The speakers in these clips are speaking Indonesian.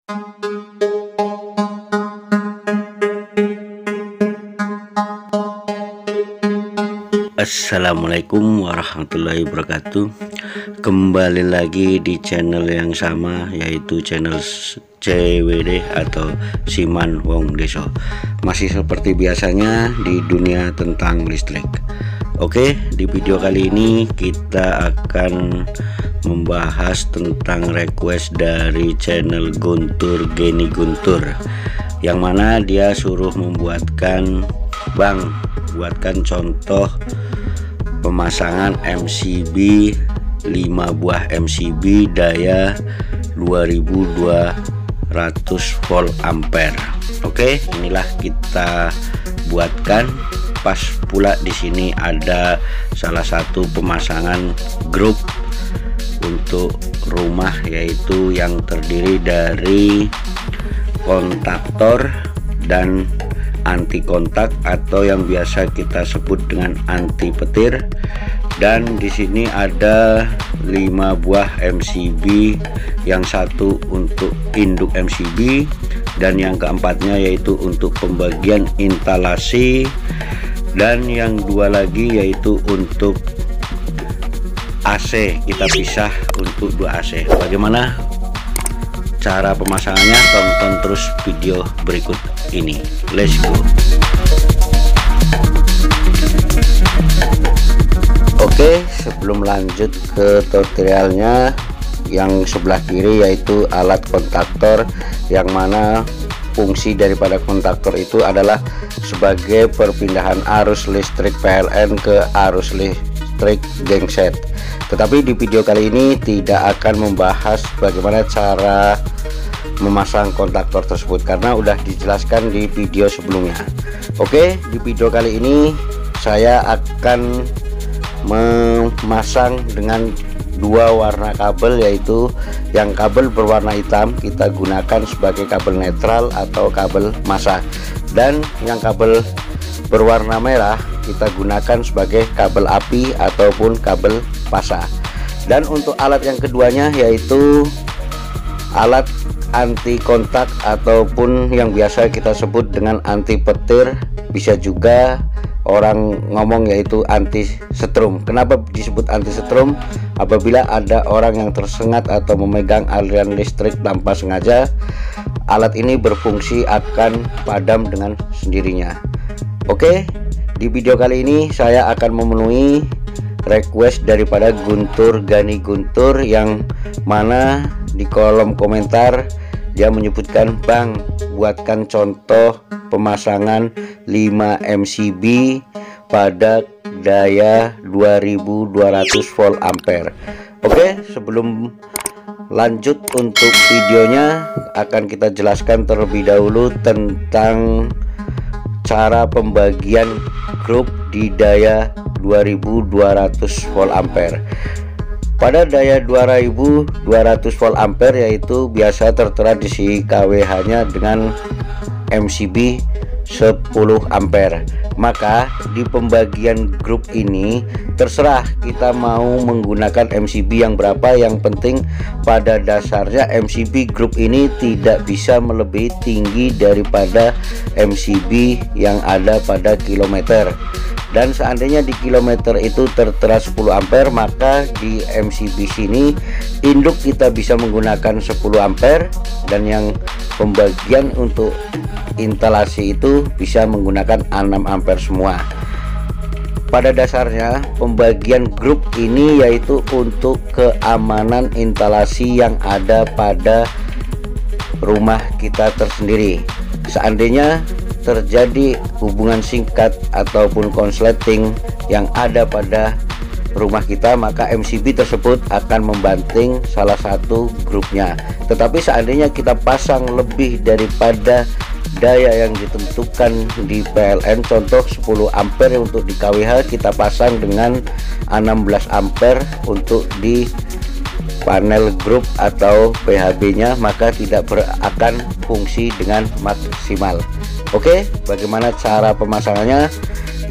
Assalamualaikum warahmatullahi wabarakatuh. Kembali lagi di channel yang sama, yaitu channel CWD atau Siman Wong Deso. Masih seperti biasanya di dunia tentang listrik. Oke, di video kali ini kita akan membahas tentang request dari channel Guntur Geni Guntur, yang mana dia suruh membuatkan, Bang, buatkan contoh pemasangan MCB 5 buah MCB daya 2200 volt ampere. Oke, inilah kita buatkan. Pas pula di sini ada salah satu pemasangan grup untuk rumah, yaitu yang terdiri dari kontaktor dan anti kontak atau yang biasa kita sebut dengan anti petir. Dan di sini ada 5 buah MCB, yang satu untuk induk MCB dan yang keempatnya yaitu untuk pembagian instalasi, dan yang 2 lagi yaitu untuk AC. Kita pisah untuk 2 AC. Bagaimana cara pemasangannya? Tonton terus video berikut ini. Let's go. Oke, sebelum lanjut ke tutorialnya, yang sebelah kiri yaitu alat kontaktor, yang mana fungsi daripada kontaktor itu adalah sebagai perpindahan arus listrik PLN ke arus listrik genset. Tetapi di video kali ini tidak akan membahas bagaimana cara memasang kontaktor tersebut, karena udah dijelaskan di video sebelumnya. Oke, di video kali ini saya akan memasang dengan 2 warna kabel, yaitu yang kabel berwarna hitam kita gunakan sebagai kabel netral atau kabel massa, dan yang kabel berwarna merah kita gunakan sebagai kabel api ataupun kabel pasa. Dan untuk alat yang keduanya yaitu alat anti kontak ataupun yang biasa kita sebut dengan anti petir, bisa juga orang ngomong yaitu anti setrum. Kenapa disebut anti setrum? Apabila ada orang yang tersengat atau memegang aliran listrik tanpa sengaja, alat ini berfungsi akan padam dengan sendirinya. Oke, di video kali ini saya akan memenuhi request daripada Guntur Gani Guntur, yang mana di kolom komentar dia menyebutkan, Bang, buatkan contoh pemasangan 5 MCB pada daya 2200 volt ampere. Oke, sebelum lanjut untuk videonya, akan kita jelaskan terlebih dahulu tentang cara pembagian grup di daya 2200 volt ampere. Pada daya 2200 volt ampere, yaitu biasa tertera di sini KWH nya dengan MCB 10 ampere. Maka di pembagian grup ini terserah kita mau menggunakan MCB yang berapa, yang penting pada dasarnya MCB grup ini tidak bisa melebihi tinggi daripada MCB yang ada pada kilometer. Dan seandainya di kilometer itu tertera 10 ampere, maka di MCB sini induk kita bisa menggunakan 10 ampere, dan yang pembagian untuk instalasi itu bisa menggunakan 6 ampere semua. Pada dasarnya pembagian grup ini yaitu untuk keamanan instalasi yang ada pada rumah kita tersendiri. Seandainya terjadi hubungan singkat ataupun konsleting yang ada pada rumah kita, maka MCB tersebut akan membanting salah satu grupnya. Tetapi seandainya kita pasang lebih daripada daya yang ditentukan di PLN, contoh 10 ampere untuk di KWH, kita pasang dengan 16 ampere untuk di panel grup atau PHB nya, maka tidak akan fungsi dengan maksimal. Oke, bagaimana cara pemasangannya?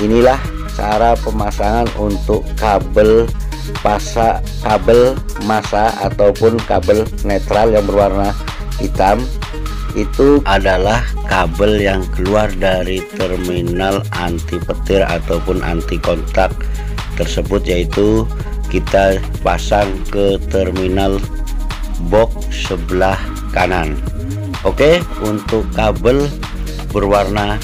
Inilah cara pemasangan untuk kabel massa ataupun kabel netral yang berwarna hitam. itu adalah kabel yang keluar dari terminal anti petir ataupun anti kontak tersebut, yaitu kita pasang ke terminal box sebelah kanan. Oke, untuk kabel berwarna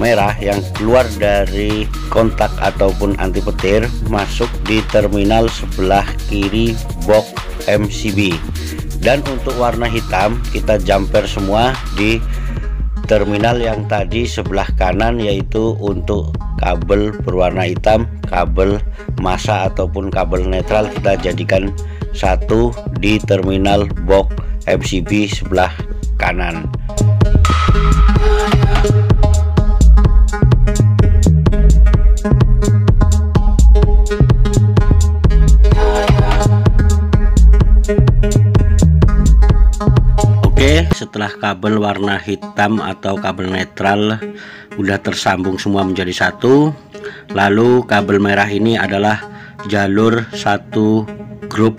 merah yang keluar dari kontak ataupun anti petir masuk di terminal sebelah kiri box MCB, dan untuk warna hitam kita jumper semua di terminal yang tadi sebelah kanan, yaitu untuk kabel berwarna hitam, kabel massa ataupun kabel netral kita jadikan satu di terminal box MCB sebelah kanan. Oke, setelah kabel warna hitam atau kabel netral udah tersambung semua menjadi satu, lalu kabel merah ini adalah jalur satu grup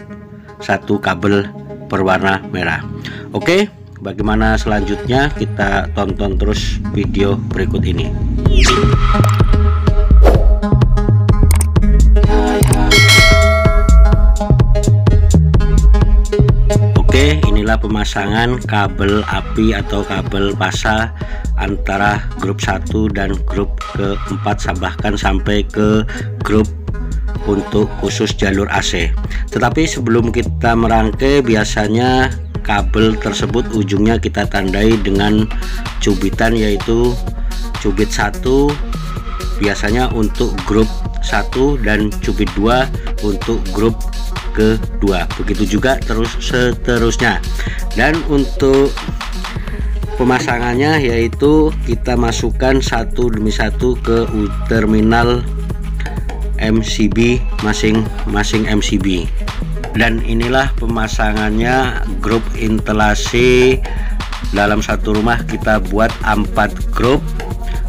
satu kabel berwarna merah. Oke, bagaimana selanjutnya? Kita tonton terus video berikut ini. Oke, inilah pemasangan kabel api atau kabel pasa antara grup 1 dan grup ke-4, bahkan sampai ke grup untuk khusus jalur AC. Tetapi sebelum kita merangkai, biasanya kabel tersebut ujungnya kita tandai dengan cubitan, yaitu cubit 1 biasanya untuk grup 1 dan cubit 2 untuk grup kedua, begitu juga terus seterusnya. Dan untuk pemasangannya yaitu kita masukkan satu demi satu ke terminal MCB masing-masing MCB. Dan inilah pemasangannya grup instalasi dalam satu rumah. Kita buat 4 grup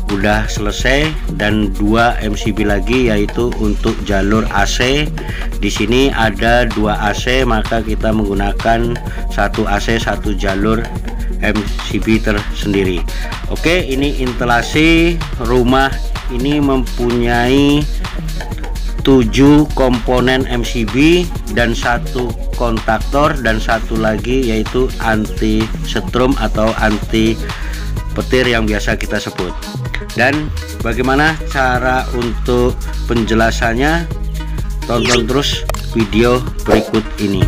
udah selesai, dan 2 MCB lagi yaitu untuk jalur AC. Di sini ada 2 AC, maka kita menggunakan 1 AC 1 jalur MCB tersendiri. Oke, ini instalasi rumah ini mempunyai 7 komponen MCB dan 1 kontaktor dan 1 lagi yaitu anti setrum atau anti petir yang biasa kita sebut. Dan bagaimana cara untuk penjelasannya? Tonton terus video berikut ini.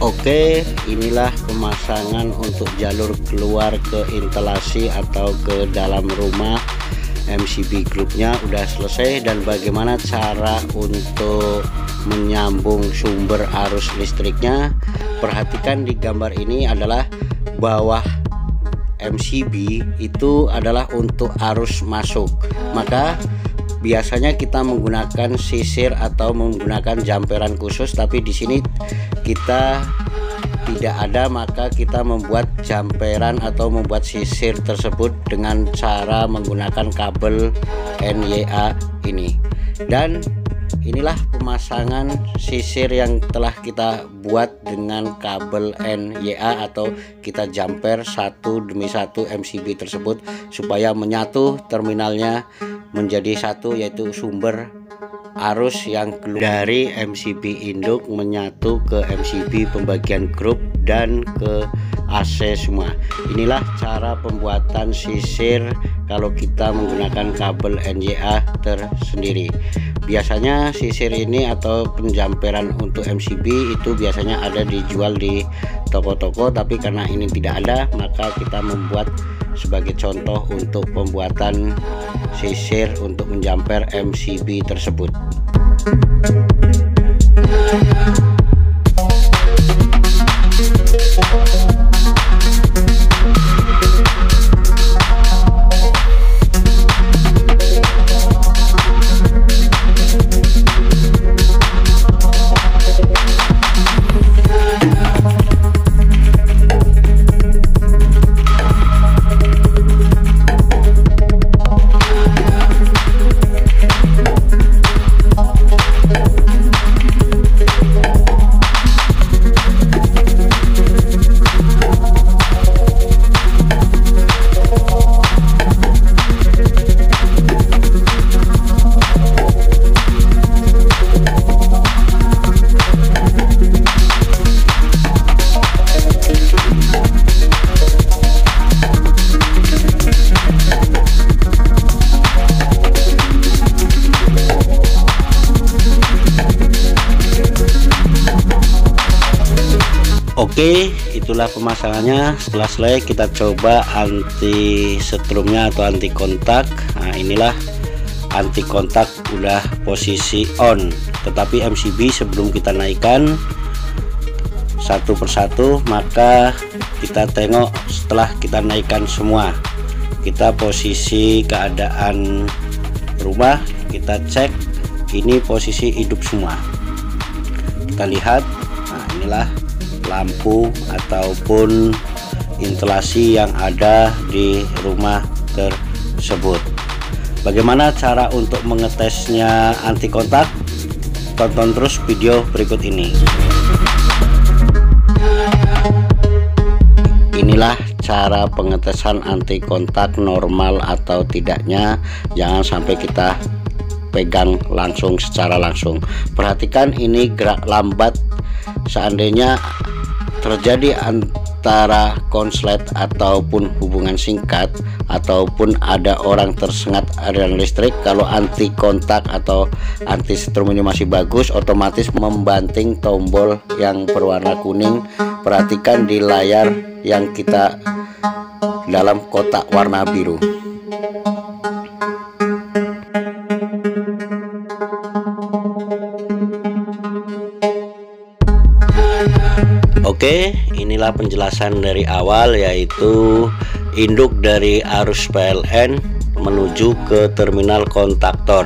Oke, inilah pemasangan untuk jalur keluar ke instalasi atau ke dalam rumah. MCB grupnya udah selesai. Dan bagaimana cara untuk menyambung sumber arus listriknya? Perhatikan di gambar ini adalah bawah MCB itu adalah untuk arus masuk, maka biasanya kita menggunakan sisir atau menggunakan jumperan khusus, tapi di sini kita tidak ada, maka kita membuat jumperan atau membuat sisir tersebut dengan cara menggunakan kabel NYA ini. Dan inilah pemasangan sisir yang telah kita buat dengan kabel NYA atau kita jumper satu demi satu MCB tersebut supaya menyatu terminalnya menjadi satu, yaitu sumber arus yang keluar dari MCB induk menyatu ke MCB pembagian grup dan ke AC semua. Inilah cara pembuatan sisir kalau kita menggunakan kabel NYA tersendiri. Biasanya sisir ini atau penjamperan untuk MCB itu biasanya ada dijual di toko-toko, tapi karena ini tidak ada, maka kita membuat sebagai contoh untuk pembuatan sisir untuk menjamper MCB tersebut. Oke, itulah pemasangannya. Setelah selesai kita coba anti setrumnya atau anti kontak. Nah, inilah anti kontak udah posisi on, tetapi MCB sebelum kita naikkan satu persatu, maka kita tengok setelah kita naikkan semua, kita posisi keadaan rumah, kita cek ini posisi hidup semua. Kita lihat, nah inilah lampu ataupun instalasi yang ada di rumah tersebut. Bagaimana cara untuk mengetesnya anti kontak? Tonton terus video berikut ini. Inilah cara pengetesan anti kontak normal atau tidaknya. Jangan sampai kita pegang langsung secara langsung. Perhatikan ini gerak lambat. Seandainya terjadi antara konslet ataupun hubungan singkat ataupun ada orang tersengat aliran listrik, kalau anti kontak atau anti setrum ini masih bagus, otomatis membanting tombol yang berwarna kuning. Perhatikan di layar yang kita dalam kotak warna biru. Oke, inilah penjelasan dari awal, yaitu induk dari arus PLN menuju ke terminal kontaktor,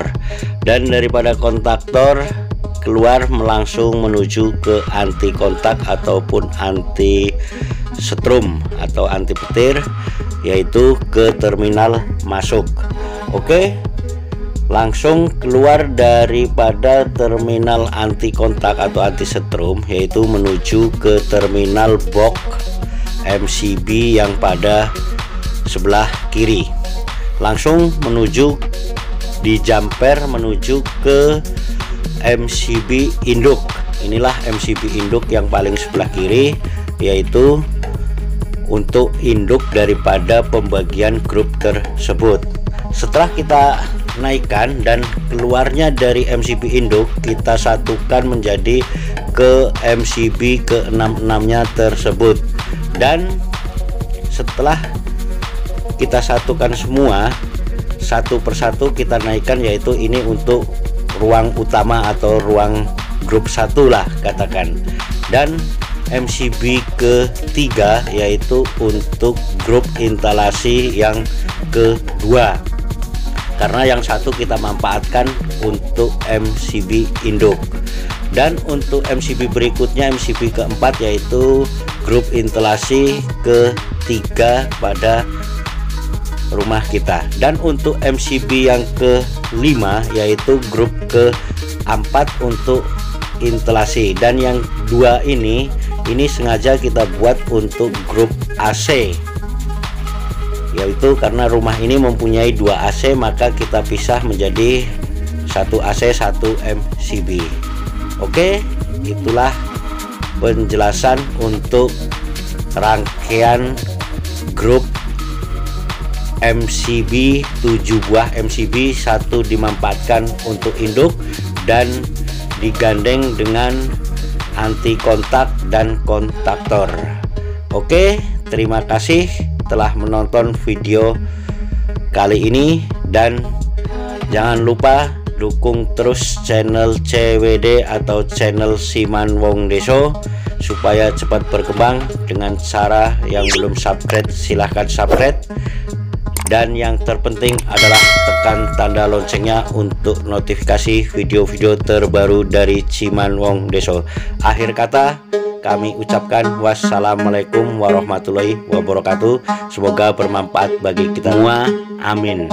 dan daripada kontaktor keluar langsung menuju ke anti kontak ataupun anti setrum atau anti petir, yaitu ke terminal masuk. Oke, langsung keluar daripada terminal anti kontak atau anti setrum, yaitu menuju ke terminal box MCB yang pada sebelah kiri, langsung menuju di jumper menuju ke MCB induk. Inilah MCB induk yang paling sebelah kiri, yaitu untuk induk daripada pembagian grup tersebut. Setelah kita naikkan dan keluarnya dari MCB induk, kita satukan menjadi ke MCB ke-66 nya tersebut, dan setelah kita satukan semua satu persatu kita naikkan, yaitu ini untuk ruang utama atau ruang grup 1 lah katakan, dan MCB ketiga yaitu untuk grup instalasi yang kedua, karena yang satu kita manfaatkan untuk MCB induk. Dan untuk MCB berikutnya, MCB keempat, yaitu grup instalasi ketiga pada rumah kita. Dan untuk MCB yang kelima, yaitu grup keempat untuk instalasi. Dan yang dua ini sengaja kita buat untuk grup AC, yaitu karena rumah ini mempunyai 2 AC, maka kita pisah menjadi 1 AC 1 MCB. Oke, itulah penjelasan untuk rangkaian grup MCB, 7 buah MCB, 1 dimanfaatkan untuk induk dan digandeng dengan anti kontak dan kontaktor. Oke, terima kasih telah menonton video kali ini, dan jangan lupa dukung terus channel CWD atau channel Siman Wong Deso supaya cepat berkembang. Dengan cara yang belum subscribe silahkan subscribe, dan yang terpenting adalah tekan tanda loncengnya untuk notifikasi video-video terbaru dari Siman Wong Deso. Akhir kata kami ucapkan wassalamualaikum warahmatullahi wabarakatuh. Semoga bermanfaat bagi kita semua. Amin.